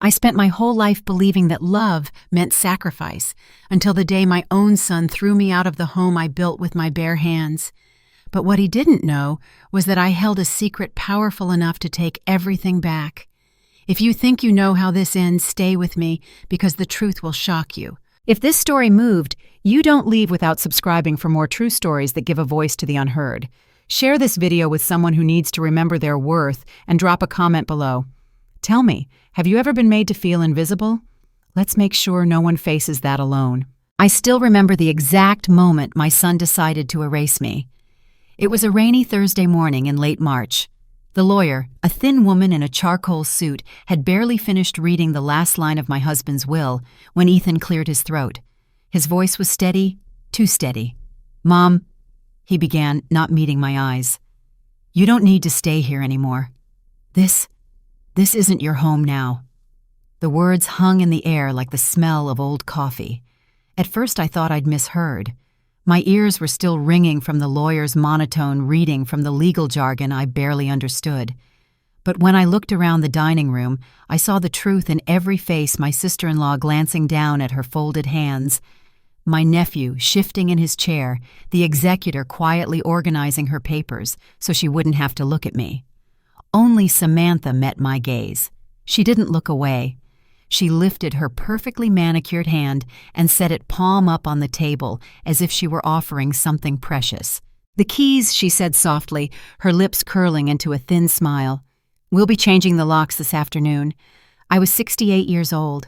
I spent my whole life believing that love meant sacrifice, until the day my own son threw me out of the home I built with my bare hands. But what he didn't know was that I held a secret powerful enough to take everything back. If you think you know how this ends, stay with me, because the truth will shock you. If this story moved, you don't leave without subscribing for more true stories that give a voice to the unheard. Share this video with someone who needs to remember their worth and drop a comment below. Tell me, have you ever been made to feel invisible? Let's make sure no one faces that alone. I still remember the exact moment my son decided to erase me. It was a rainy Thursday morning in late March. The lawyer, a thin woman in a charcoal suit, had barely finished reading the last line of my husband's will when Ethan cleared his throat. His voice was steady, too steady. "Mom," he began, not meeting my eyes. "You don't need to stay here anymore. This isn't your home now." The words hung in the air like the smell of old coffee. At first I thought I'd misheard. My ears were still ringing from the lawyer's monotone reading from the legal jargon I barely understood. But when I looked around the dining room, I saw the truth in every face, my sister-in-law glancing down at her folded hands, my nephew shifting in his chair, the executor quietly organizing her papers so she wouldn't have to look at me. Only Samantha met my gaze. She didn't look away. She lifted her perfectly manicured hand and set it palm up on the table as if she were offering something precious. "The keys," she said softly, her lips curling into a thin smile. "We'll be changing the locks this afternoon." I was 68 years old.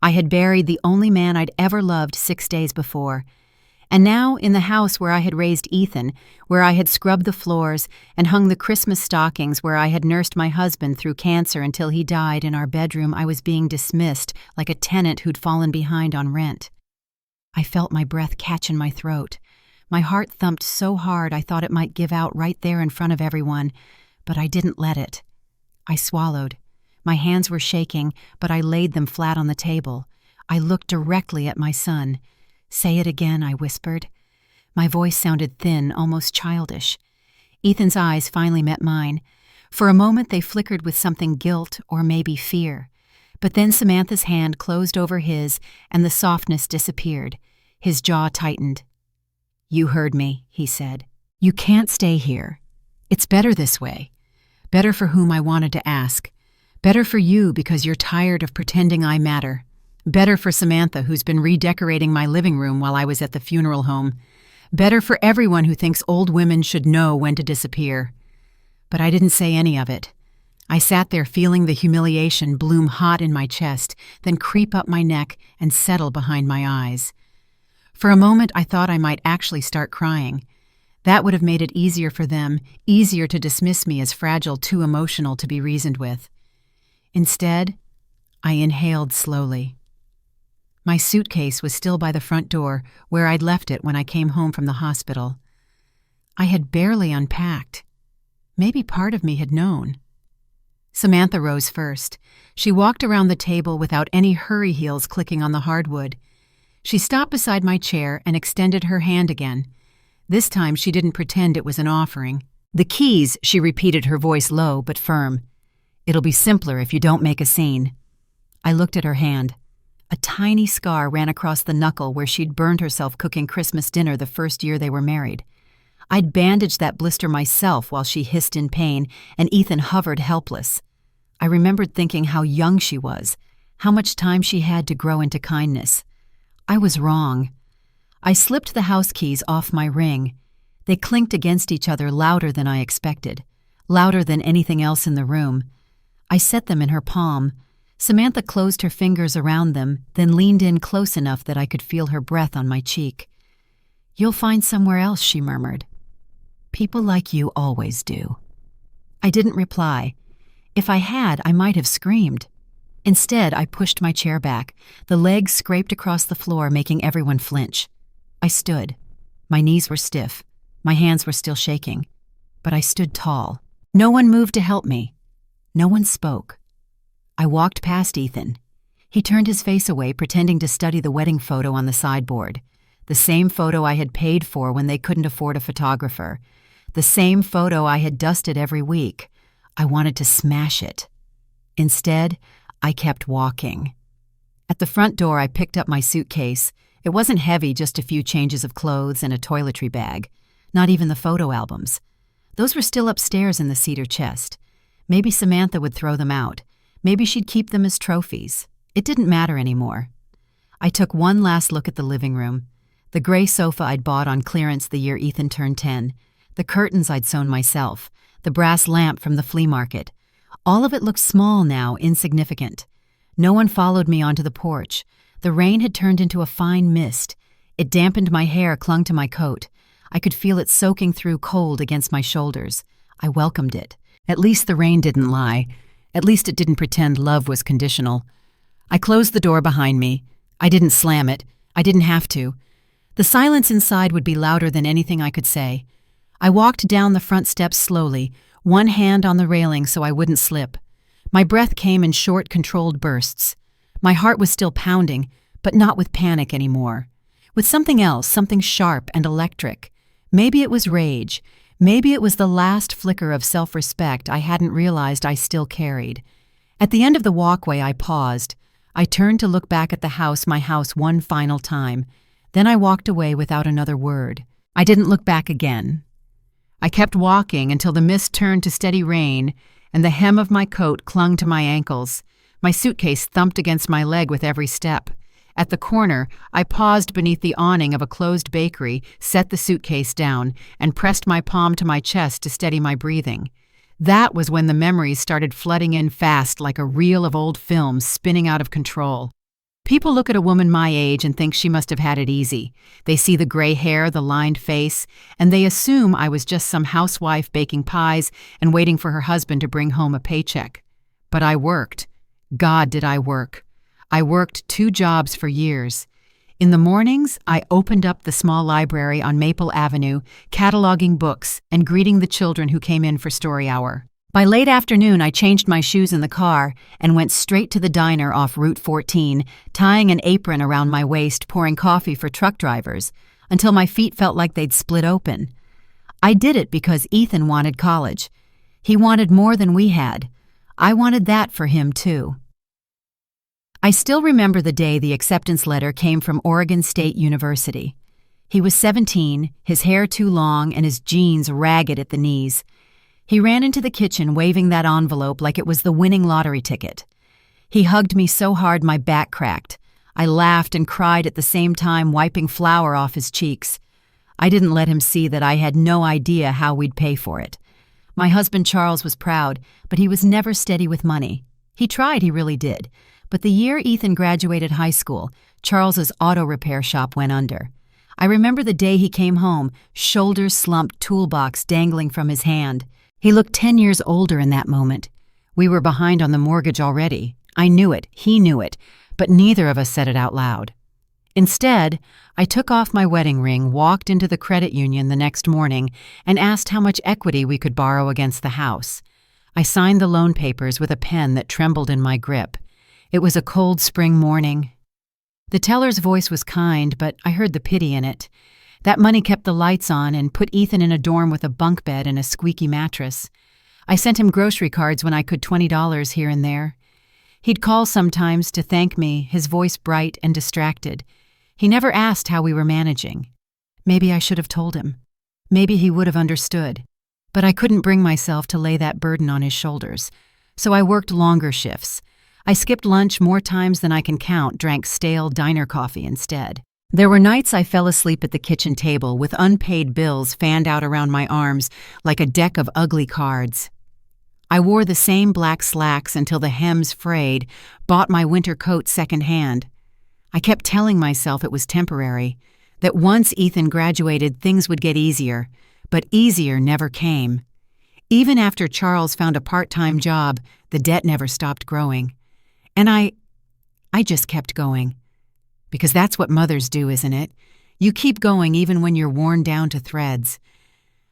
I had buried the only man I'd ever loved 6 days before. And now, in the house where I had raised Ethan, where I had scrubbed the floors and hung the Christmas stockings, where I had nursed my husband through cancer until he died in our bedroom, I was being dismissed like a tenant who'd fallen behind on rent. I felt my breath catch in my throat. My heart thumped so hard I thought it might give out right there in front of everyone, but I didn't let it. I swallowed. My hands were shaking, but I laid them flat on the table. I looked directly at my son. "Say it again," I whispered. My voice sounded thin, almost childish. Ethan's eyes finally met mine. For a moment they flickered with something guilt or maybe fear. But then Samantha's hand closed over his and the softness disappeared. His jaw tightened. "You heard me," he said. "You can't stay here. It's better this way. Better for whom I wanted to ask. Better for you because you're tired of pretending I matter. Better for Samantha, who's been redecorating my living room while I was at the funeral home. Better for everyone who thinks old women should know when to disappear." But I didn't say any of it. I sat there feeling the humiliation bloom hot in my chest, then creep up my neck and settle behind my eyes. For a moment I thought I might actually start crying. That would have made it easier for them, easier to dismiss me as fragile, too emotional to be reasoned with. Instead, I inhaled slowly. My suitcase was still by the front door, where I'd left it when I came home from the hospital. I had barely unpacked. Maybe part of me had known. Samantha rose first. She walked around the table without any hurry heels clicking on the hardwood. She stopped beside my chair and extended her hand again. This time she didn't pretend it was an offering. "The keys," she repeated, her voice low but firm. "It'll be simpler if you don't make a scene." I looked at her hand. A tiny scar ran across the knuckle where she'd burned herself cooking Christmas dinner the first year they were married. I'd bandaged that blister myself while she hissed in pain, and Ethan hovered helpless. I remembered thinking how young she was, how much time she had to grow into kindness. I was wrong. I slipped the house keys off my ring. They clinked against each other louder than I expected, louder than anything else in the room. I set them in her palm. Samantha closed her fingers around them, then leaned in close enough that I could feel her breath on my cheek. "You'll find somewhere else," she murmured. "People like you always do." I didn't reply. If I had, I might have screamed. Instead, I pushed my chair back. The legs scraped across the floor, making everyone flinch. I stood. My knees were stiff. My hands were still shaking. But I stood tall. No one moved to help me. No one spoke. I walked past Ethan. He turned his face away, pretending to study the wedding photo on the sideboard. The same photo I had paid for when they couldn't afford a photographer. The same photo I had dusted every week. I wanted to smash it. Instead, I kept walking. At the front door, I picked up my suitcase. It wasn't heavy, just a few changes of clothes and a toiletry bag. Not even the photo albums. Those were still upstairs in the cedar chest. Maybe Samantha would throw them out. Maybe she'd keep them as trophies. It didn't matter anymore. I took one last look at the living room. The gray sofa I'd bought on clearance the year Ethan turned 10. The curtains I'd sewn myself. The brass lamp from the flea market. All of it looked small now, insignificant. No one followed me onto the porch. The rain had turned into a fine mist. It dampened my hair, clung to my coat. I could feel it soaking through cold against my shoulders. I welcomed it. At least the rain didn't lie. At least it didn't pretend love was conditional. I closed the door behind me. I didn't slam it. I didn't have to. The silence inside would be louder than anything I could say. I walked down the front steps slowly, one hand on the railing so I wouldn't slip. My breath came in short, controlled bursts. My heart was still pounding, but not with panic anymore. With something else, something sharp and electric. Maybe it was rage. Maybe it was the last flicker of self-respect I hadn't realized I still carried. At the end of the walkway, I paused. I turned to look back at my house one final time. Then I walked away without another word. I didn't look back again. I kept walking until the mist turned to steady rain, and the hem of my coat clung to my ankles. My suitcase thumped against my leg with every step. At the corner, I paused beneath the awning of a closed bakery, set the suitcase down, and pressed my palm to my chest to steady my breathing. That was when the memories started flooding in fast like a reel of old films spinning out of control. People look at a woman my age and think she must have had it easy. They see the gray hair, the lined face, and they assume I was just some housewife baking pies and waiting for her husband to bring home a paycheck. But I worked. God, did I work. I worked 2 jobs for years. In the mornings, I opened up the small library on Maple Avenue, cataloging books and greeting the children who came in for story hour. By late afternoon, I changed my shoes in the car and went straight to the diner off Route 14, tying an apron around my waist, pouring coffee for truck drivers, until my feet felt like they'd split open. I did it because Ethan wanted college. He wanted more than we had. I wanted that for him, too. I still remember the day the acceptance letter came from Oregon State University. He was 17, his hair too long and his jeans ragged at the knees. He ran into the kitchen waving that envelope like it was the winning lottery ticket. He hugged me so hard my back cracked. I laughed and cried at the same time, wiping flour off his cheeks. I didn't let him see that I had no idea how we'd pay for it. My husband Charles was proud, but he was never steady with money. He tried, he really did. But the year Ethan graduated high school, Charles's auto repair shop went under. I remember the day he came home, shoulders slumped, toolbox dangling from his hand. He looked 10 years older in that moment. We were behind on the mortgage already. I knew it, he knew it, but neither of us said it out loud. Instead, I took off my wedding ring, walked into the credit union the next morning, and asked how much equity we could borrow against the house. I signed the loan papers with a pen that trembled in my grip. It was a cold spring morning. The teller's voice was kind, but I heard the pity in it. That money kept the lights on and put Ethan in a dorm with a bunk bed and a squeaky mattress. I sent him grocery cards when I could, $20 here and there. He'd call sometimes to thank me, his voice bright and distracted. He never asked how we were managing. Maybe I should have told him. Maybe he would have understood. But I couldn't bring myself to lay that burden on his shoulders. So I worked longer shifts. I skipped lunch more times than I can count, drank stale diner coffee instead. There were nights I fell asleep at the kitchen table with unpaid bills fanned out around my arms like a deck of ugly cards. I wore the same black slacks until the hems frayed, bought my winter coat secondhand. I kept telling myself it was temporary, that once Ethan graduated things would get easier, but easier never came. Even after Charles found a part-time job, the debt never stopped growing. And I just kept going. Because that's what mothers do, isn't it? You keep going even when you're worn down to threads.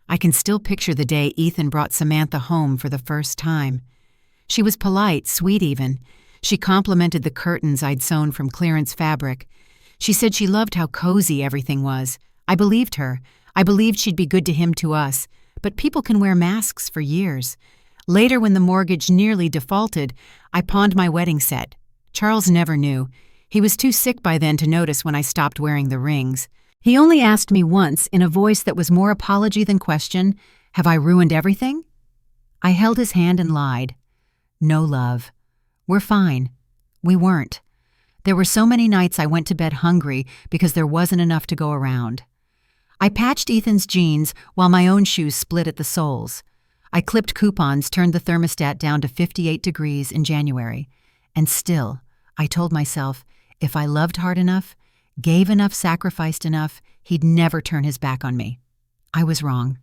I can still picture the day Ethan brought Samantha home for the first time. She was polite, sweet even. She complimented the curtains I'd sewn from clearance fabric. She said she loved how cozy everything was. I believed her. I believed she'd be good to him, to us. But people can wear masks for years. Later, when the mortgage nearly defaulted, I pawned my wedding set. Charles never knew. He was too sick by then to notice when I stopped wearing the rings. He only asked me once, in a voice that was more apology than question, "Have I ruined everything?" I held his hand and lied. "No, love. We're fine." We weren't. There were so many nights I went to bed hungry because there wasn't enough to go around. I patched Ethan's jeans while my own shoes split at the soles. I clipped coupons, turned the thermostat down to 58 degrees in January. And still, I told myself, if I loved hard enough, gave enough, sacrificed enough, he'd never turn his back on me. I was wrong.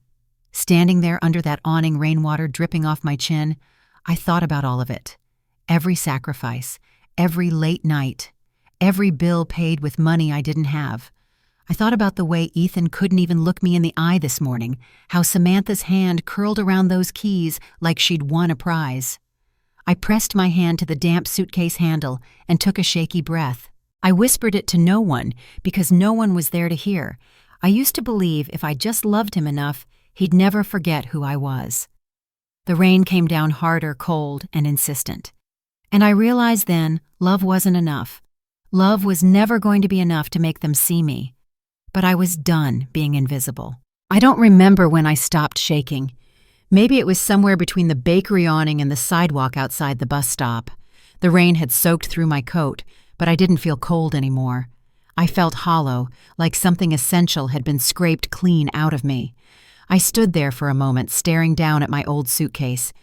Standing there under that awning, rainwater dripping off my chin, I thought about all of it. Every sacrifice, every late night, every bill paid with money I didn't have. I thought about the way Ethan couldn't even look me in the eye this morning, how Samantha's hand curled around those keys like she'd won a prize. I pressed my hand to the damp suitcase handle and took a shaky breath. I whispered it to no one because no one was there to hear. I used to believe if I just loved him enough, he'd never forget who I was. The rain came down harder, cold, and insistent. And I realized then love wasn't enough. Love was never going to be enough to make them see me. But I was done being invisible. I don't remember when I stopped shaking. Maybe it was somewhere between the bakery awning and the sidewalk outside the bus stop. The rain had soaked through my coat, but I didn't feel cold anymore. I felt hollow, like something essential had been scraped clean out of me. I stood there for a moment, staring down at my old suitcase.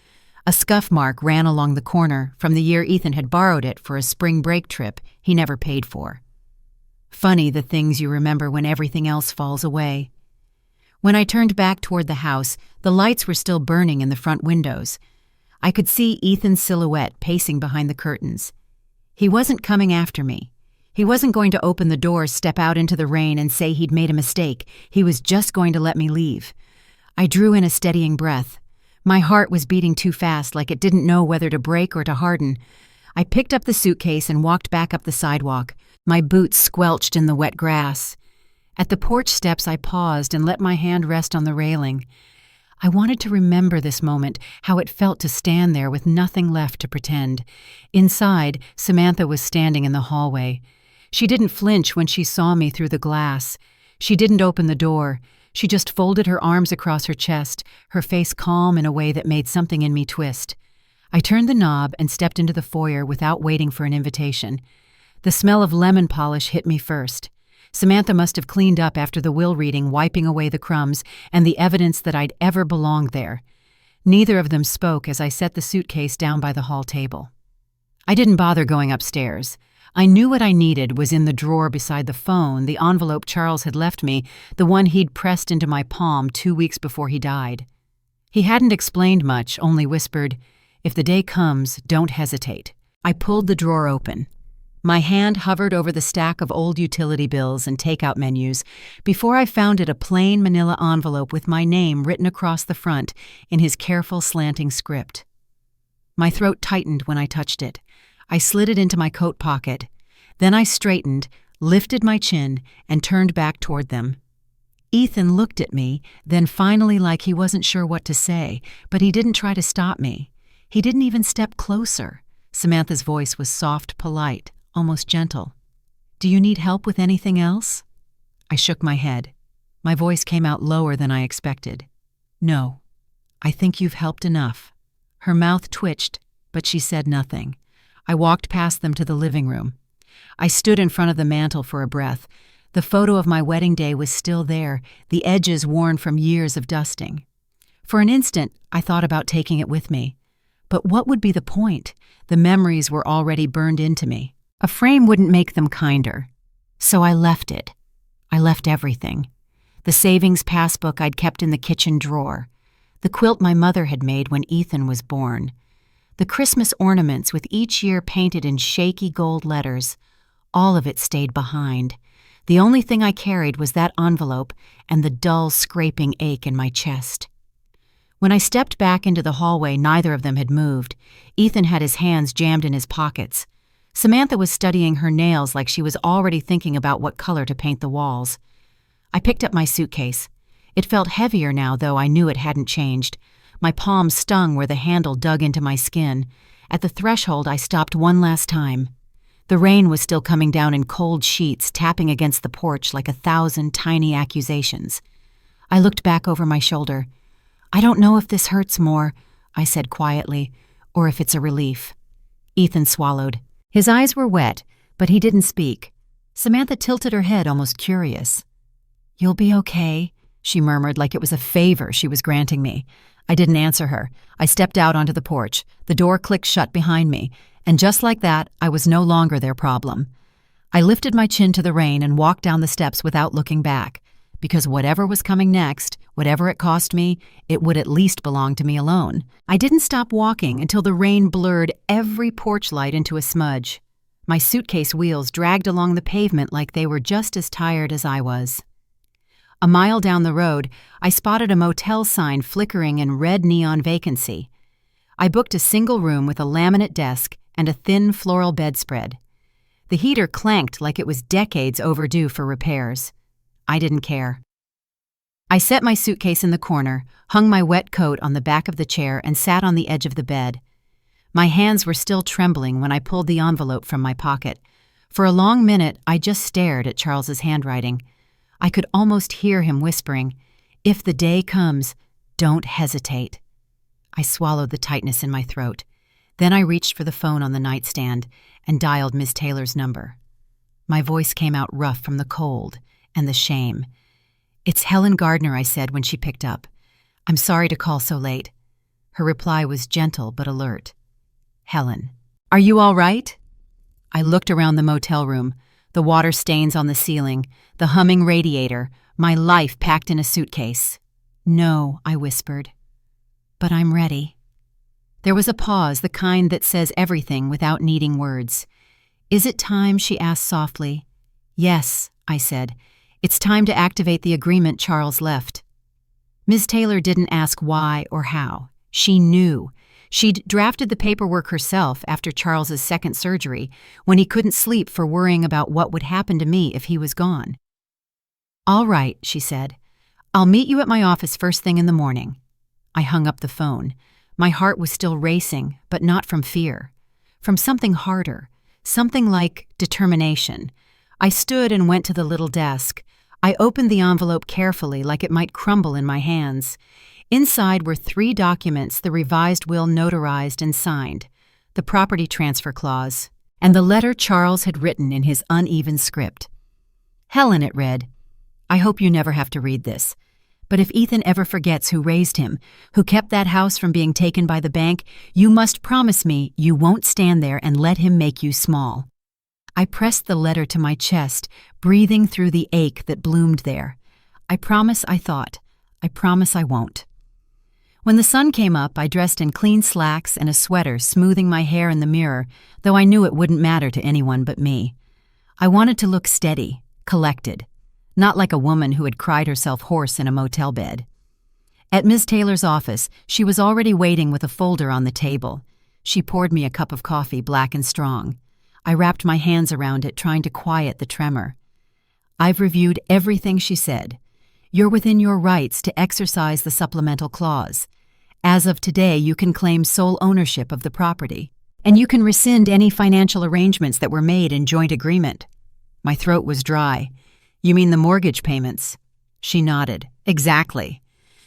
A scuff mark ran along the corner from the year Ethan had borrowed it for a spring break trip he never paid for. Funny the things you remember when everything else falls away. When I turned back toward the house, the lights were still burning in the front windows. I could see Ethan's silhouette pacing behind the curtains. He wasn't coming after me. He wasn't going to open the door, step out into the rain, and say he'd made a mistake. He was just going to let me leave. I drew in a steadying breath. My heart was beating too fast, like it didn't know whether to break or to harden. I picked up the suitcase and walked back up the sidewalk. My boots squelched in the wet grass. At the porch steps, I paused and let my hand rest on the railing. I wanted to remember this moment, how it felt to stand there with nothing left to pretend. Inside, Samantha was standing in the hallway. She didn't flinch when she saw me through the glass. She didn't open the door. She just folded her arms across her chest, her face calm in a way that made something in me twist. I turned the knob and stepped into the foyer without waiting for an invitation. The smell of lemon polish hit me first. Samantha must have cleaned up after the will reading, wiping away the crumbs and the evidence that I'd ever belonged there. Neither of them spoke as I set the suitcase down by the hall table. I didn't bother going upstairs. I knew what I needed was in the drawer beside the phone, the envelope Charles had left me, the one he'd pressed into my palm 2 weeks before he died. He hadn't explained much, only whispered, "If the day comes, don't hesitate." I pulled the drawer open. My hand hovered over the stack of old utility bills and takeout menus before I found it a plain manila envelope with my name written across the front in his careful slanting script. My throat tightened when I touched it. I slid it into my coat pocket. Then I straightened, lifted my chin, and turned back toward them. Ethan looked at me, then finally like he wasn't sure what to say, but he didn't try to stop me. He didn't even step closer. Samantha's voice was soft, polite, almost gentle. "Do you need help with anything else?" I shook my head. My voice came out lower than I expected. "No, I think you've helped enough." Her mouth twitched, but she said nothing. I walked past them to the living room. I stood in front of the mantel for a breath. The photo of my wedding day was still there, the edges worn from years of dusting. For an instant, I thought about taking it with me. But what would be the point? The memories were already burned into me. A frame wouldn't make them kinder. So I left it. I left everything. The savings passbook I'd kept in the kitchen drawer. The quilt my mother had made when Ethan was born. The Christmas ornaments with each year painted in shaky gold letters. All of it stayed behind. The only thing I carried was that envelope and the dull scraping ache in my chest. When I stepped back into the hallway, neither of them had moved. Ethan had his hands jammed in his pockets. Samantha was studying her nails like she was already thinking about what color to paint the walls. I picked up my suitcase. It felt heavier now, though I knew it hadn't changed. My palm stung where the handle dug into my skin. At the threshold, I stopped one last time. The rain was still coming down in cold sheets, tapping against the porch like 1,000 tiny accusations. I looked back over my shoulder. "I don't know if this hurts more," I said quietly, "or if it's a relief." Ethan swallowed. His eyes were wet, but he didn't speak. Samantha tilted her head, almost curious. "You'll be okay," she murmured like it was a favor she was granting me. I didn't answer her. I stepped out onto the porch. The door clicked shut behind me, and just like that, I was no longer their problem. I lifted my chin to the rain and walked down the steps without looking back, because whatever was coming next, whatever it cost me, it would at least belong to me alone. I didn't stop walking until the rain blurred every porch light into a smudge. My suitcase wheels dragged along the pavement like they were just as tired as I was. A mile down the road, I spotted a motel sign flickering in red neon vacancy. I booked a single room with a laminate desk and a thin floral bedspread. The heater clanked like it was decades overdue for repairs. I didn't care. I set my suitcase in the corner, hung my wet coat on the back of the chair, and sat on the edge of the bed. My hands were still trembling when I pulled the envelope from my pocket. For a long minute, I just stared at Charles's handwriting. I could almost hear him whispering, "If the day comes, don't hesitate." I swallowed the tightness in my throat. Then I reached for the phone on the nightstand and dialed Miss Taylor's number. My voice came out rough from the cold and the shame. "It's Helen Gardner," I said when she picked up. "I'm sorry to call so late." Her reply was gentle but alert. "Helen, are you all right?" I looked around the motel room, the water stains on the ceiling, the humming radiator, my life packed in a suitcase. "No," I whispered. "But I'm ready." There was a pause, the kind that says everything without needing words. "Is it time?" she asked softly. "Yes," I said. "It's time to activate the agreement Charles left." Ms. Taylor didn't ask why or how. She knew. She'd drafted the paperwork herself after Charles's second surgery, when he couldn't sleep for worrying about what would happen to me if he was gone. "All right," she said. "I'll meet you at my office first thing in the morning." I hung up the phone. My heart was still racing, but not from fear. From something harder, something like determination. I stood and went to the little desk. I opened the envelope carefully, like it might crumble in my hands. Inside were 3 documents, the revised will notarized and signed, the property transfer clause, and the letter Charles had written in his uneven script. "Helen," it read, "I hope you never have to read this. But if Ethan ever forgets who raised him, who kept that house from being taken by the bank, you must promise me you won't stand there and let him make you small." I pressed the letter to my chest, breathing through the ache that bloomed there. "I promise," I thought. "I promise I won't." When the sun came up, I dressed in clean slacks and a sweater, smoothing my hair in the mirror, though I knew it wouldn't matter to anyone but me. I wanted to look steady, collected, not like a woman who had cried herself hoarse in a motel bed. At Ms. Taylor's office, she was already waiting with a folder on the table. She poured me a cup of coffee, black and strong. I wrapped my hands around it, trying to quiet the tremor. "I've reviewed everything," she said. "You're within your rights to exercise the supplemental clause. As of today, you can claim sole ownership of the property, and you can rescind any financial arrangements that were made in joint agreement." My throat was dry. "You mean the mortgage payments?" She nodded. "Exactly.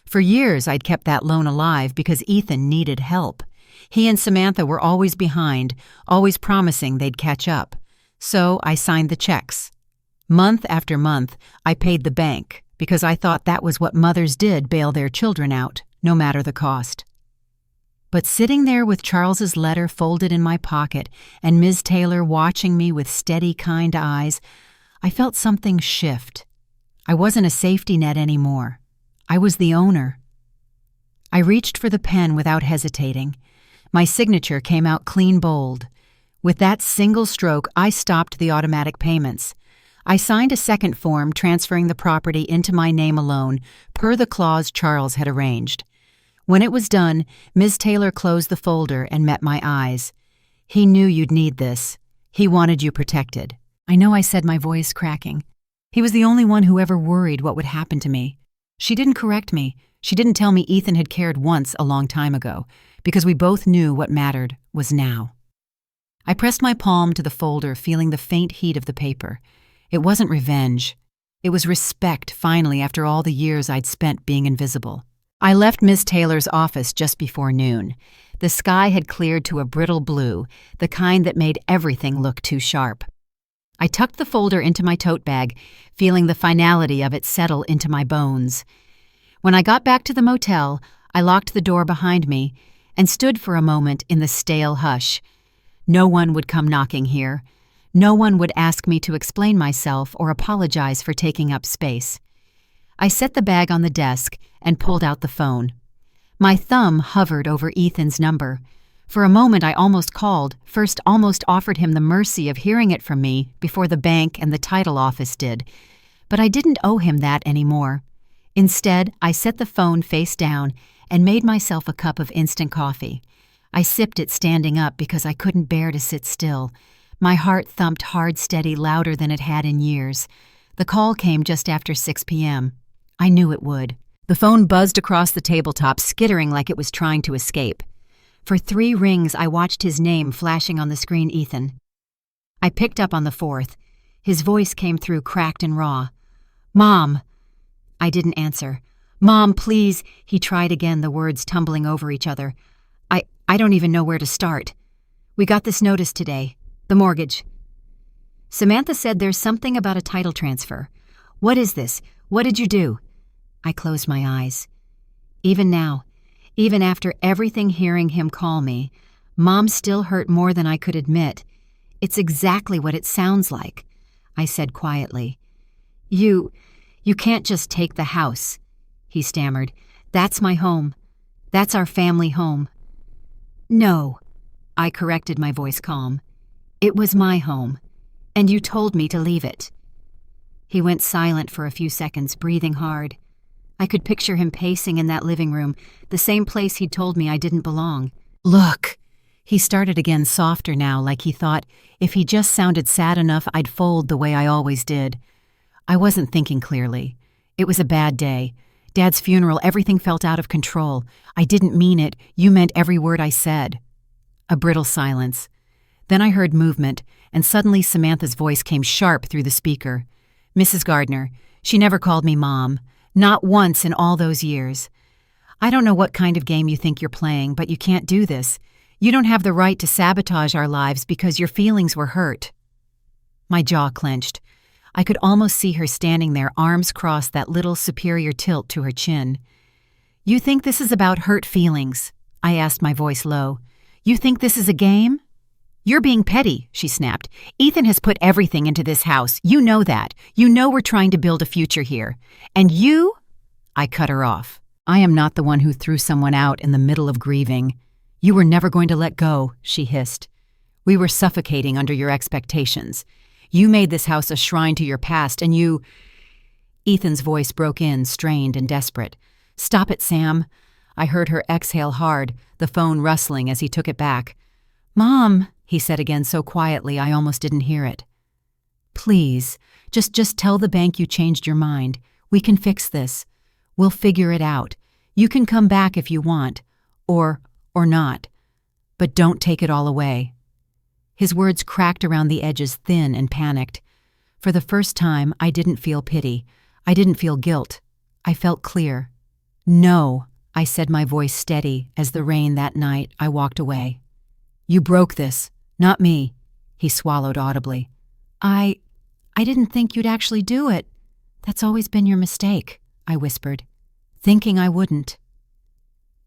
For years, I'd kept that loan alive because Ethan needed help. He and Samantha were always behind, always promising they'd catch up. So I signed the checks. Month after month, I paid the bank because I thought that was what mothers did, bail their children out, no matter the cost." But sitting there with Charles's letter folded in my pocket and Ms. Taylor watching me with steady, kind eyes, I felt something shift. I wasn't a safety net anymore. I was the owner. I reached for the pen without hesitating. My signature came out clean bold. With that single stroke, I stopped the automatic payments. I signed a second form transferring the property into my name alone, per the clause Charles had arranged. When it was done, Ms. Taylor closed the folder and met my eyes. "He knew you'd need this. He wanted you protected." I know, I said, my voice cracking. He was the only one who ever worried what would happen to me. She didn't correct me. She didn't tell me Ethan had cared once a long time ago, because we both knew what mattered was now. I pressed my palm to the folder, feeling the faint heat of the paper. It wasn't revenge. It was respect, finally, after all the years I'd spent being invisible. I left Miss Taylor's office just before noon. The sky had cleared to a brittle blue, the kind that made everything look too sharp. I tucked the folder into my tote bag, feeling the finality of it settle into my bones. When I got back to the motel, I locked the door behind me and stood for a moment in the stale hush. No one would come knocking here. No one would ask me to explain myself or apologize for taking up space. I set the bag on the desk and pulled out the phone. My thumb hovered over Ethan's number. For a moment I almost called, first almost offered him the mercy of hearing it from me before the bank and the title office did. But I didn't owe him that anymore. Instead, I set the phone face down and made myself a cup of instant coffee. I sipped it standing up because I couldn't bear to sit still. My heart thumped hard, steady, louder than it had in years. The call came just after 6 p.m. I knew it would. The phone buzzed across the tabletop, skittering like it was trying to escape. For 3 rings, I watched his name flashing on the screen, Ethan. I picked up on the 4th. His voice came through cracked and raw. "Mom!" I didn't answer. "Mom, please," he tried again, the words tumbling over each other. I don't even know where to start. "We got this notice today. The mortgage." "Samantha said there's something about a title transfer. What is this? What did you do?" I closed my eyes. Even now, even after everything hearing him call me, Mom still hurt more than I could admit. "It's exactly what it sounds like," I said quietly. You can't just take the house," he stammered. "That's my home. That's our family home." "No," I corrected, my voice calm. "It was my home, and you told me to leave it." He went silent for a few seconds, breathing hard. I could picture him pacing in that living room, the same place he'd told me I didn't belong. "Look," he started again, softer now, like he thought, if he just sounded sad enough, I'd fold the way I always did. I wasn't thinking clearly. It was a bad day. Dad's funeral, everything felt out of control. I didn't mean it. You meant every word I said. A brittle silence. Then I heard movement, and suddenly Samantha's voice came sharp through the speaker. "Mrs. Gardner, she never called me Mom. Not once in all those years. I don't know what kind of game you think you're playing, but you can't do this. You don't have the right to sabotage our lives because your feelings were hurt." My jaw clenched. I could almost see her standing there, arms crossed, that little superior tilt to her chin. "You think this is about hurt feelings?" I asked, my voice low. "You think this is a game?" "You're being petty," she snapped. "Ethan has put everything into this house. You know that. You know we're trying to build a future here. And you—" I cut her off. "I am not the one who threw someone out in the middle of grieving. You were never going to let go," she hissed. "We were suffocating under your expectations. You made this house a shrine to your past, and you—" Ethan's voice broke in, strained and desperate. "Stop it, Sam." I heard her exhale hard, the phone rustling as he took it back. "Mom," he said again so quietly I almost didn't hear it. "Please, just tell the bank you changed your mind. We can fix this. We'll figure it out. You can come back if you want, or not. But don't take it all away." His words cracked around the edges, thin and panicked. For the first time, I didn't feel pity. I didn't feel guilt. I felt clear. "No," I said, my voice steady as the rain that night. I walked away. "You broke this, not me," he swallowed audibly. I didn't think you'd actually do it. That's always been your mistake," I whispered, thinking I wouldn't.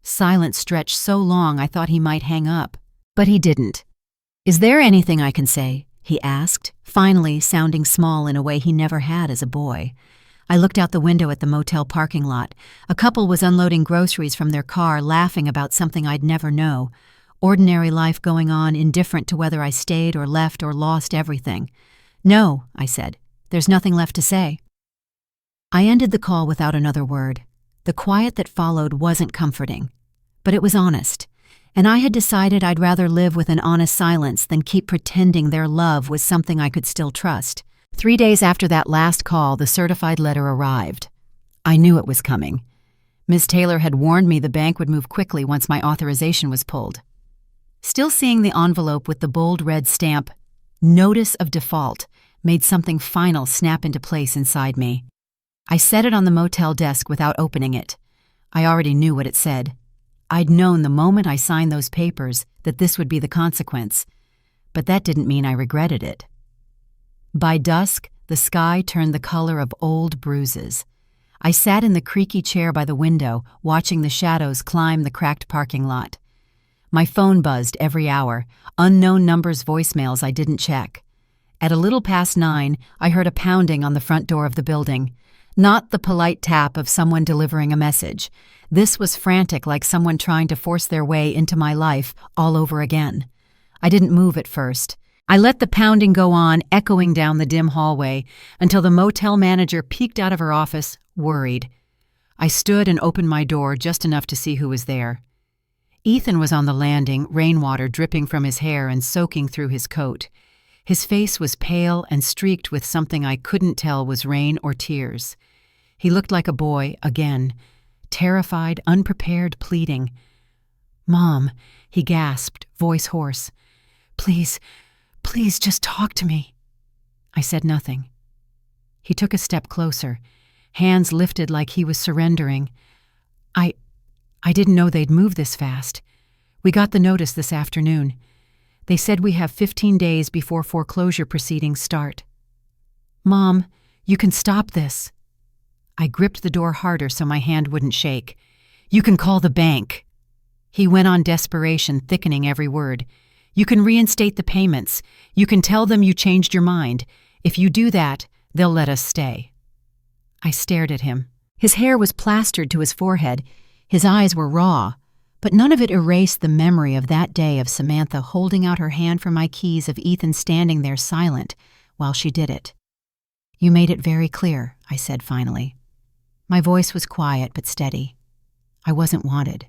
Silence stretched so long I thought he might hang up, but he didn't. "Is there anything I can say?" he asked, finally sounding small in a way he never had as a boy. I looked out the window at the motel parking lot. A couple was unloading groceries from their car, laughing about something I'd never know. Ordinary life going on, indifferent to whether I stayed or left or lost everything. "No," I said. "There's nothing left to say." I ended the call without another word. The quiet that followed wasn't comforting, but it was honest. And I had decided I'd rather live with an honest silence than keep pretending their love was something I could still trust. 3 days after that last call, the certified letter arrived. I knew it was coming. Ms. Taylor had warned me the bank would move quickly once my authorization was pulled. Still seeing the envelope with the bold red stamp, Notice of Default, made something final snap into place inside me. I set it on the motel desk without opening it. I already knew what it said. I'd known the moment I signed those papers that this would be the consequence, but that didn't mean I regretted it. By dusk, the sky turned the color of old bruises. I sat in the creaky chair by the window, watching the shadows climb the cracked parking lot. My phone buzzed every hour, unknown numbers voicemails I didn't check. At a little past 9, I heard a pounding on the front door of the building. Not the polite tap of someone delivering a message. This was frantic, like someone trying to force their way into my life all over again. I didn't move at first. I let the pounding go on, echoing down the dim hallway, until the motel manager peeked out of her office, worried. I stood and opened my door just enough to see who was there. Ethan was on the landing, rainwater dripping from his hair and soaking through his coat. His face was pale and streaked with something I couldn't tell was rain or tears. He looked like a boy, again, terrified, unprepared, pleading. "Mom," he gasped, voice hoarse. Please just talk to me." I said nothing. He took a step closer, hands lifted like he was surrendering. I didn't know they'd move this fast. We got the notice this afternoon. They said we have 15 days before foreclosure proceedings start. Mom, you can stop this. I gripped the door harder so my hand wouldn't shake. You can call the bank. He went on, desperation thickening every word. You can reinstate the payments. You can tell them you changed your mind. If you do that, they'll let us stay. I stared at him. His hair was plastered to his forehead. His eyes were raw, but none of it erased the memory of that day of Samantha holding out her hand for my keys, of Ethan standing there silent while she did it. You made it very clear, I said finally. My voice was quiet but steady. I wasn't wanted.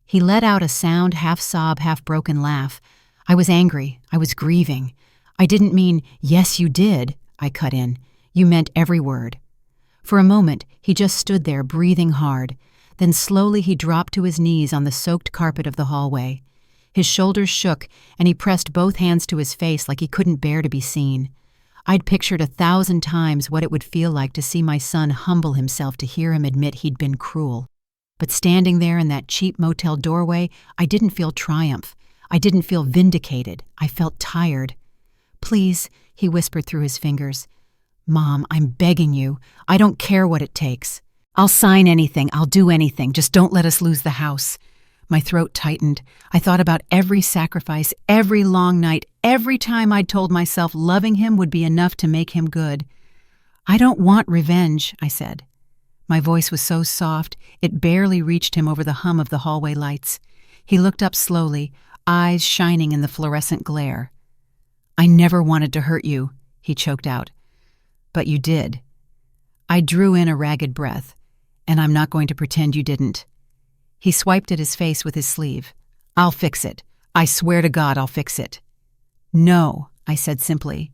He let out a sound, half-sob, half-broken laugh. I was angry. I was grieving. I didn't mean, "Yes, you did," I cut in. You meant every word. For a moment, he just stood there, breathing hard. Then slowly he dropped to his knees on the soaked carpet of the hallway. His shoulders shook, and he pressed both hands to his face like he couldn't bear to be seen. I'd pictured 1,000 times what it would feel like to see my son humble himself to hear him admit he'd been cruel. But standing there in that cheap motel doorway, I didn't feel triumph. I didn't feel vindicated. I felt tired. "Please," he whispered through his fingers. "Mom, I'm begging you. I don't care what it takes. I'll sign anything. I'll do anything. Just don't let us lose the house." My throat tightened. I thought about every sacrifice, every long night, every time I'd told myself loving him would be enough to make him good. "I don't want revenge," I said. My voice was so soft, it barely reached him over the hum of the hallway lights. He looked up slowly, eyes shining in the fluorescent glare. "I never wanted to hurt you," he choked out. "But you did." I drew in a ragged breath. "And I'm not going to pretend you didn't." He swiped at his face with his sleeve. "I'll fix it. I swear to God I'll fix it." "No," I said simply.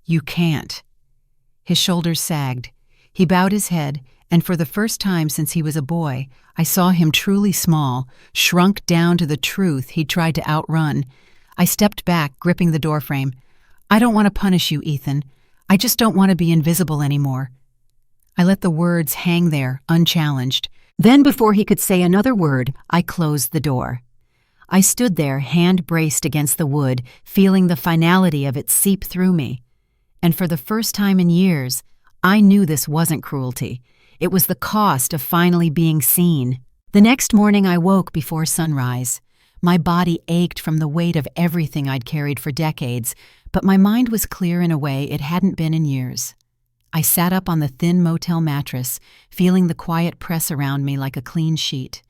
"You can't." His shoulders sagged. He bowed his head, and for the first time since he was a boy, I saw him truly small, shrunk down to the truth he'd tried to outrun. I stepped back, gripping the doorframe. "I don't want to punish you, Ethan. I just don't want to be invisible anymore." I let the words hang there, unchallenged. Then, before he could say another word, I closed the door. I stood there, hand braced against the wood, feeling the finality of it seep through me. And for the first time in years, I knew this wasn't cruelty. It was the cost of finally being seen. The next morning I woke before sunrise. My body ached from the weight of everything I'd carried for decades, but my mind was clear in a way it hadn't been in years. I sat up on the thin motel mattress, feeling the quiet press around me like a clean sheet.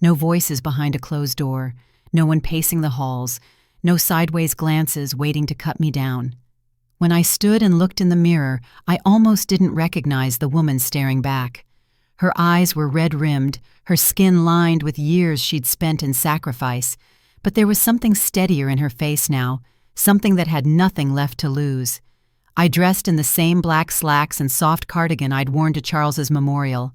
No voices behind a closed door, no one pacing the halls, no sideways glances waiting to cut me down. When I stood and looked in the mirror, I almost didn't recognize the woman staring back. Her eyes were red-rimmed, her skin lined with years she'd spent in sacrifice, but there was something steadier in her face now, something that had nothing left to lose. I dressed in the same black slacks and soft cardigan I'd worn to Charles's memorial.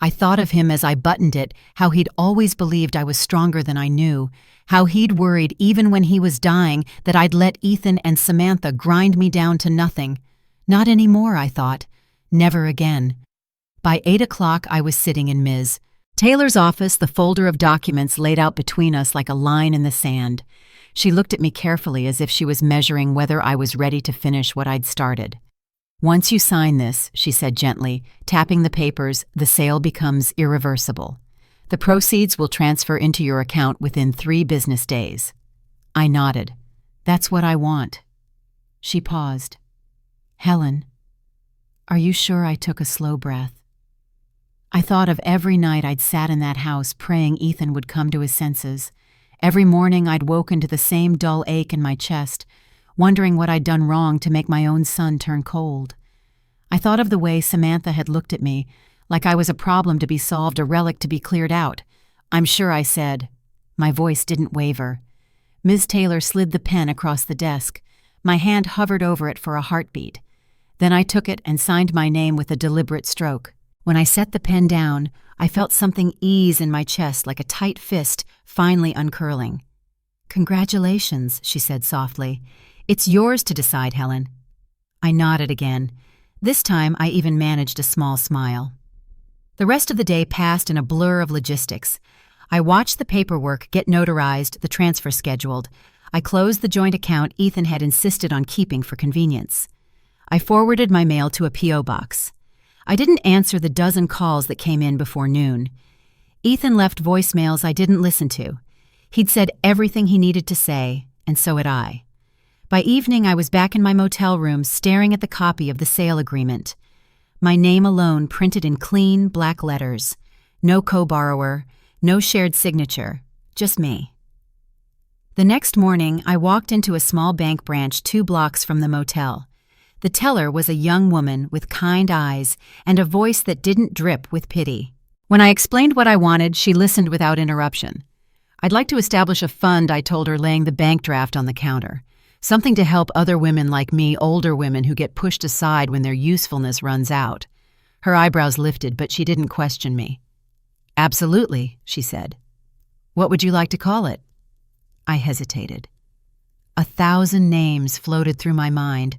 I thought of him as I buttoned it, how he'd always believed I was stronger than I knew, how he'd worried even when he was dying that I'd let Ethan and Samantha grind me down to nothing. Not anymore, I thought. Never again. By 8 o'clock, I was sitting in Ms. Taylor's office, the folder of documents laid out between us like a line in the sand. She looked at me carefully as if she was measuring whether I was ready to finish what I'd started. "Once you sign this," she said gently, tapping the papers, "the sale becomes irreversible. The proceeds will transfer into your account within 3 business days." I nodded. "That's what I want." She paused. "Helen, are you sure?" I took a slow breath. I thought of every night I'd sat in that house praying Ethan would come to his senses. Every morning I'd woken to the same dull ache in my chest, wondering what I'd done wrong to make my own son turn cold. I thought of the way Samantha had looked at me, like I was a problem to be solved, a relic to be cleared out. "I'm sure," I said. My voice didn't waver. Ms. Taylor slid the pen across the desk. My hand hovered over it for a heartbeat. Then I took it and signed my name with a deliberate stroke. When I set the pen down, I felt something ease in my chest like a tight fist finally uncurling. "Congratulations," she said softly. "It's yours to decide, Helen." I nodded again. This time I even managed a small smile. The rest of the day passed in a blur of logistics. I watched the paperwork get notarized, the transfer scheduled. I closed the joint account Ethan had insisted on keeping for convenience. I forwarded my mail to a P.O. box. I didn't answer the dozen calls that came in before noon. Ethan left voicemails I didn't listen to. He'd said everything he needed to say, and so had I. By evening, I was back in my motel room staring at the copy of the sale agreement. My name alone printed in clean, black letters. No co-borrower, no shared signature, just me. The next morning, I walked into a small bank branch 2 blocks from the motel. The teller was a young woman with kind eyes and a voice that didn't drip with pity. When I explained what I wanted, she listened without interruption. "I'd like to establish a fund," I told her, laying the bank draft on the counter. "Something to help other women like me, older women who get pushed aside when their usefulness runs out." Her eyebrows lifted, but she didn't question me. "Absolutely," she said. "What would you like to call it?" I hesitated. 1,000 names floated through my mind.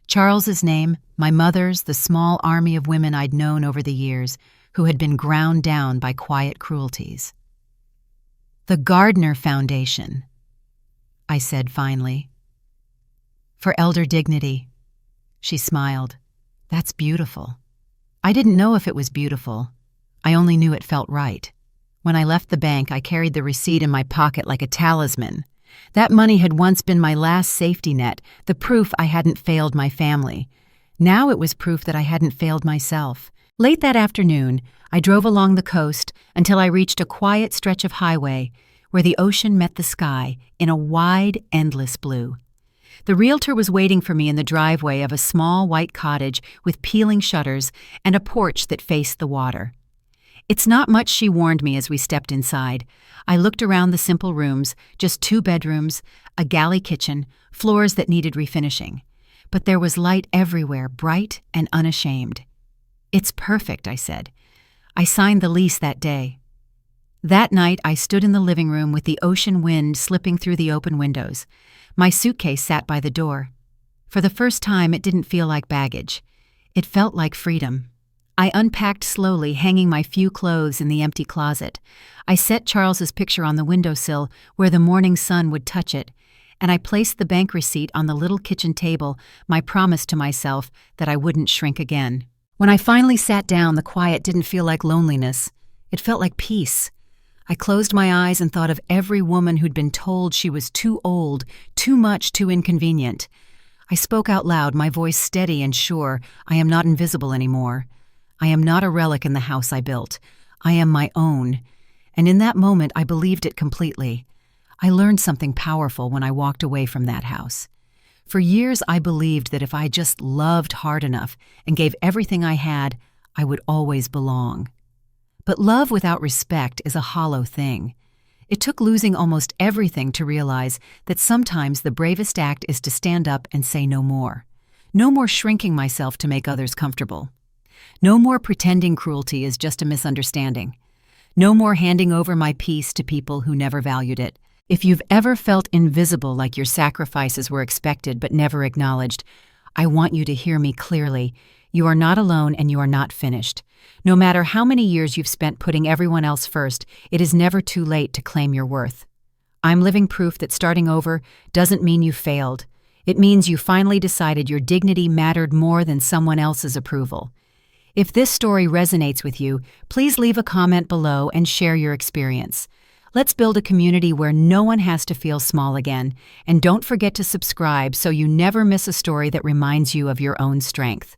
Charles's name, my mother's, the small army of women I'd known over the years who had been ground down by quiet cruelties. "The Gardner Foundation," I said finally. "For elder dignity." She smiled. "That's beautiful." I didn't know if it was beautiful. I only knew it felt right. When I left the bank, I carried the receipt in my pocket like a talisman. That money had once been my last safety net, the proof I hadn't failed my family. Now it was proof that I hadn't failed myself. Late that afternoon, I drove along the coast until I reached a quiet stretch of highway where the ocean met the sky in a wide, endless blue. The realtor was waiting for me in the driveway of a small white cottage with peeling shutters and a porch that faced the water. "It's not much," she warned me as we stepped inside. I looked around the simple rooms, just 2 bedrooms, a galley kitchen, floors that needed refinishing. But there was light everywhere, bright and unashamed. "It's perfect," I said. I signed the lease that day. That night, I stood in the living room with the ocean wind slipping through the open windows. My suitcase sat by the door. For the first time, it didn't feel like baggage. It felt like freedom. I unpacked slowly, hanging my few clothes in the empty closet. I set Charles's picture on the windowsill where the morning sun would touch it, and I placed the bank receipt on the little kitchen table, my promise to myself that I wouldn't shrink again. When I finally sat down, the quiet didn't feel like loneliness. It felt like peace. I closed my eyes and thought of every woman who'd been told she was too old, too much, too inconvenient. I spoke out loud, my voice steady and sure. "I am not invisible anymore. I am not a relic in the house I built. I am my own." And in that moment, I believed it completely. I learned something powerful when I walked away from that house. For years, I believed that if I just loved hard enough and gave everything I had, I would always belong. But love without respect is a hollow thing. It took losing almost everything to realize that sometimes the bravest act is to stand up and say no more. No more shrinking myself to make others comfortable. No more pretending cruelty is just a misunderstanding. No more handing over my peace to people who never valued it. If you've ever felt invisible, like your sacrifices were expected but never acknowledged, I want you to hear me clearly. You are not alone and you are not finished. No matter how many years you've spent putting everyone else first, it is never too late to claim your worth. I'm living proof that starting over doesn't mean you failed. It means you finally decided your dignity mattered more than someone else's approval. If this story resonates with you, please leave a comment below and share your experience. Let's build a community where no one has to feel small again, and don't forget to subscribe so you never miss a story that reminds you of your own strength.